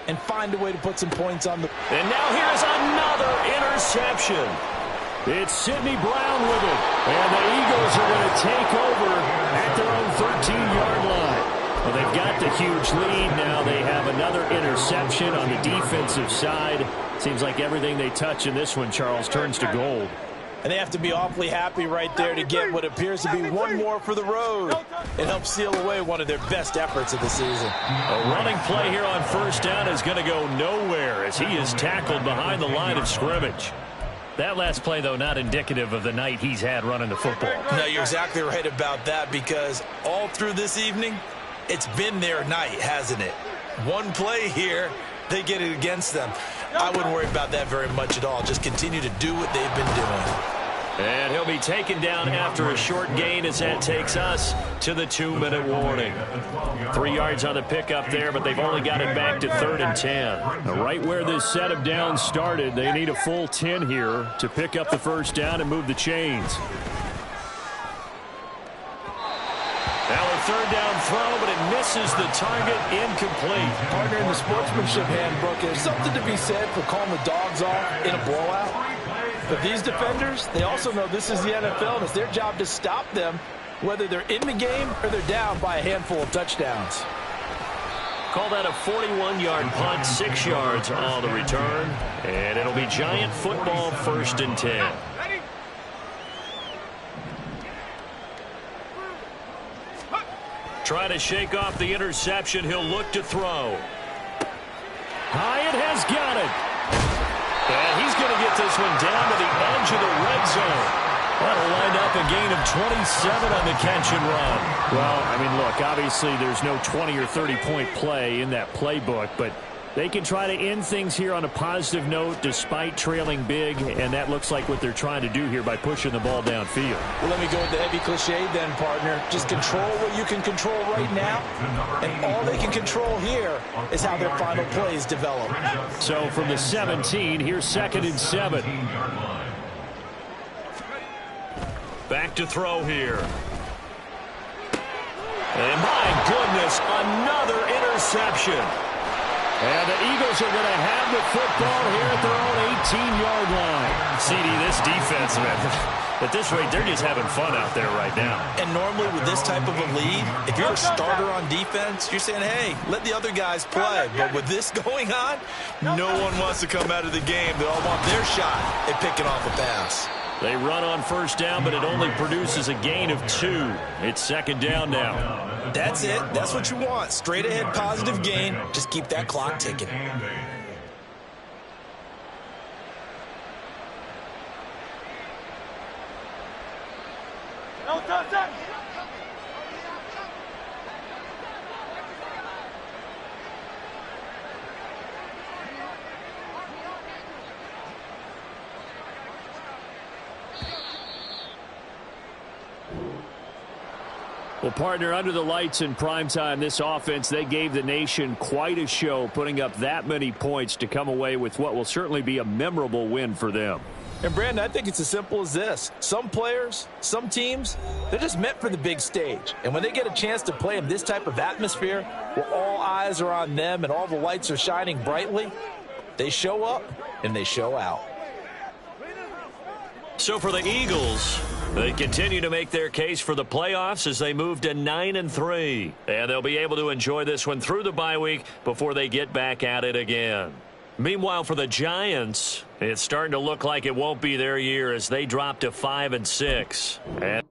and find a way to put some points on the... And now here's another interception. It's Sidney Brown with it, and the Eagles are going to take over at their own 13-yard line. Well, they've got the huge lead. Now they have another interception on the defensive side. Seems like everything they touch in this one, Charles, turns to gold. And they have to be awfully happy right there to get what appears to be one more for the road. It helps seal away one of their best efforts of the season. A running play here on first down is going to go nowhere as he is tackled behind the line of scrimmage. That last play, though, not indicative of the night he's had running the football. No, you're exactly right about that, because all through this evening, it's been their night, hasn't it? One play here, they get it against them. I wouldn't worry about that very much at all. Just continue to do what they've been doing. And he'll be taken down after a short gain as that takes us to the 2-minute warning. 3 yards on the pickup there, but they've only got it back to 3rd and 10. Now, right where this set of downs started, they need a full 10 here to pick up the first down and move the chains. Now a 3rd down throw, but it misses the target, incomplete. Partner, in the sportsmanship handbook, there's something to be said for calling the dogs off in a blowout. But these defenders, they also know this is the NFL, and it's their job to stop them, whether they're in the game or they're down by a handful of touchdowns. Call that a 41-yard punt, 6 yards on the return, and it'll be Giant football, 1st and 10. Trying to shake off the interception. He'll look to throw. Hyatt has got it. And he's going to get this one down to the edge of the red zone. That'll wind up a gain of 27 on the catch and run. Well, I mean, look, obviously there's no 20 or 30-point play in that playbook, but they can try to end things here on a positive note despite trailing big, and that looks like what they're trying to do here by pushing the ball downfield. Well, let me go with the heavy cliche then, partner. Just control what you can control right now, and all they can control here is how their final plays develop. So from the 17, here's 2nd and 7. Back to throw here. And my goodness, another interception. And the Eagles are going to have the football here at their own 18-yard line. CD, this defense, man, at this rate, they're just having fun out there right now. And normally with this type of a lead, if you're a starter on defense, you're saying, hey, let the other guys play. But with this going on, no one wants to come out of the game. They all want their shot at picking off a pass. They run on first down, but it only produces a gain of 2. It's 2nd down now. That's it. That's what you want. Straight ahead positive gain. Just keep that clock ticking. Well, partner, under the lights in primetime, this offense, they gave the nation quite a show, putting up that many points to come away with what will certainly be a memorable win for them. And, Brandon, I think it's as simple as this. Some players, some teams, they're just meant for the big stage. And when they get a chance to play in this type of atmosphere where all eyes are on them and all the lights are shining brightly, they show up and they show out. So for the Eagles, they continue to make their case for the playoffs as they move to 9-3. And they'll be able to enjoy this one through the bye week before they get back at it again. Meanwhile, for the Giants, it's starting to look like it won't be their year as they drop to 5-6.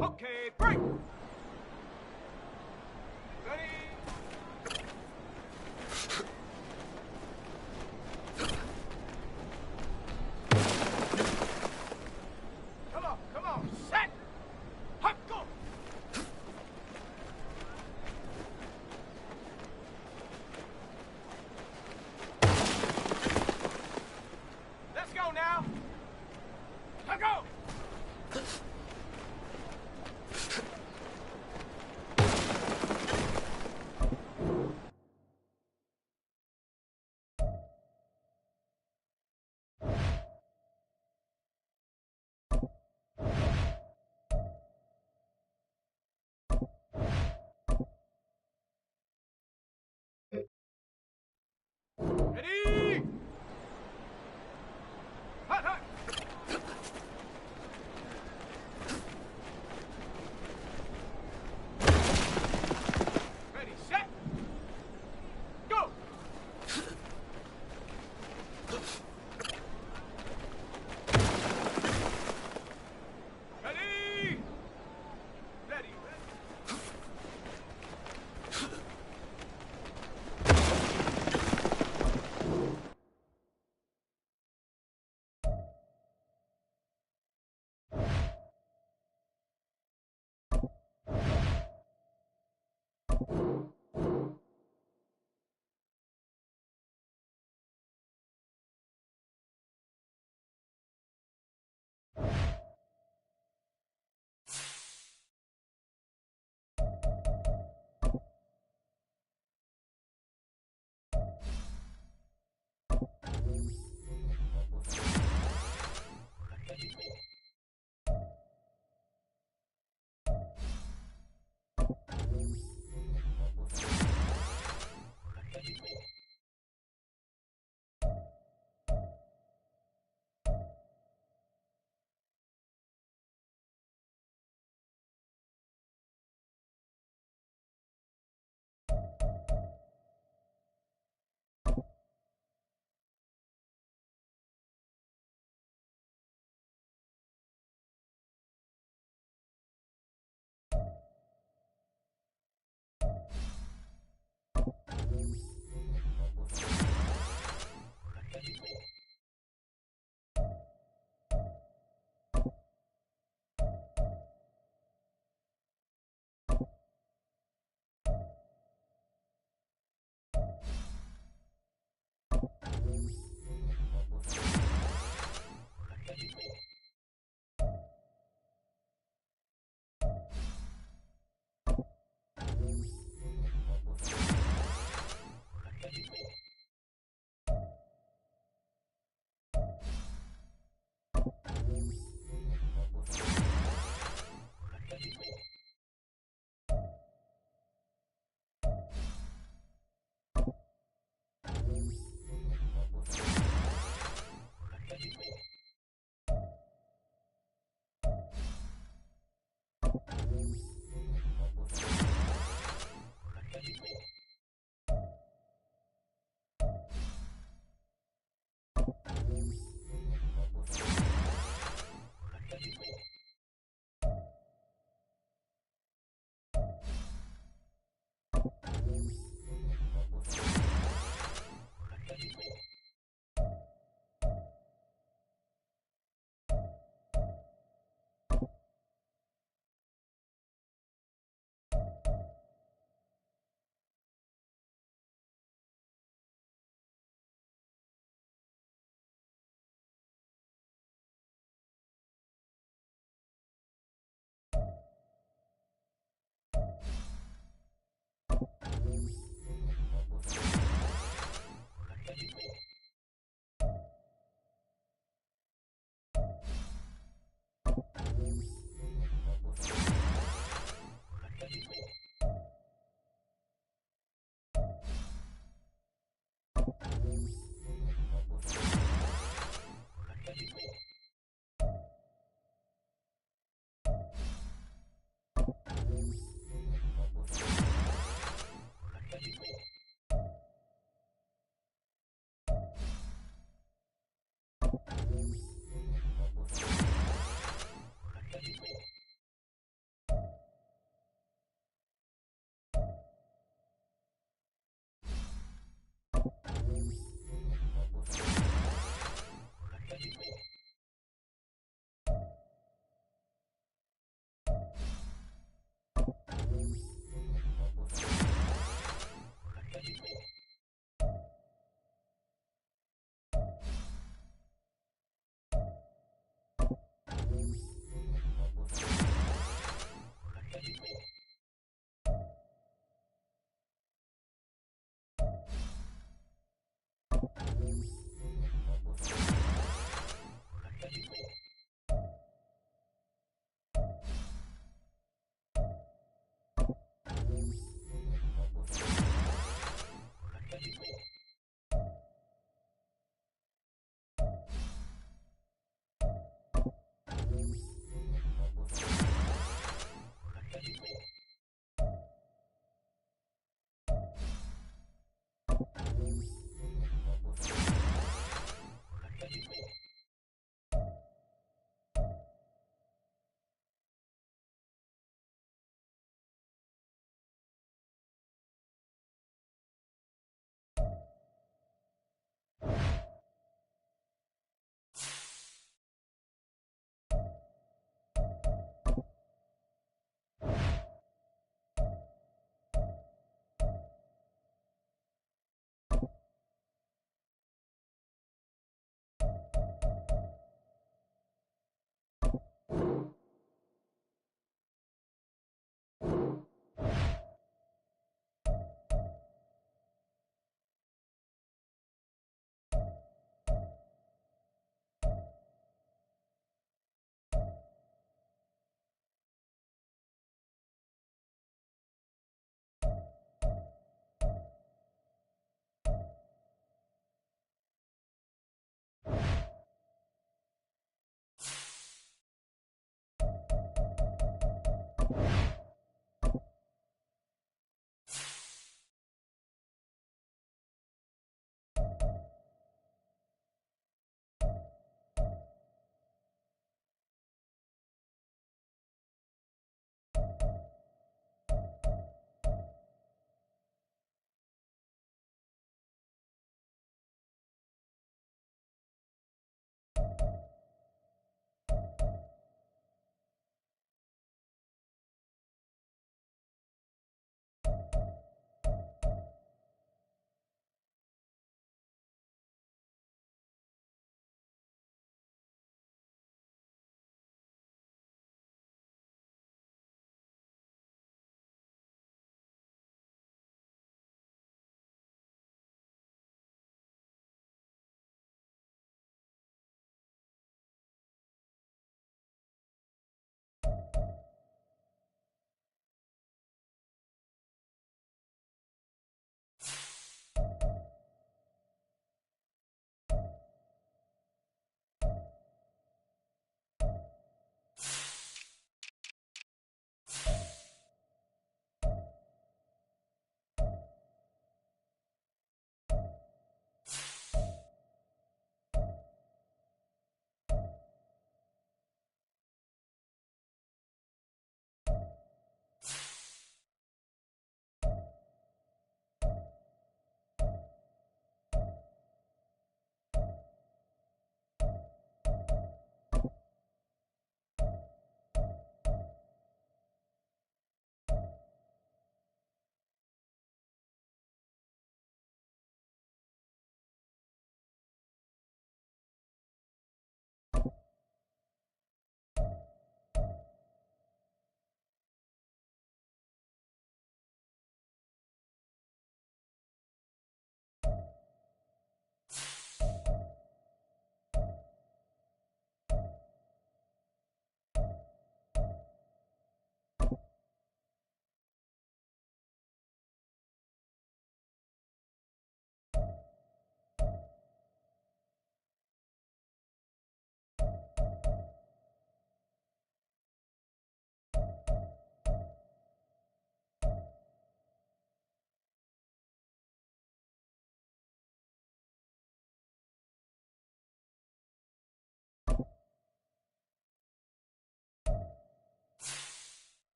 Okay, break. Ready? Come on, set. Hop, go. Let's go now. Let's go.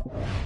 you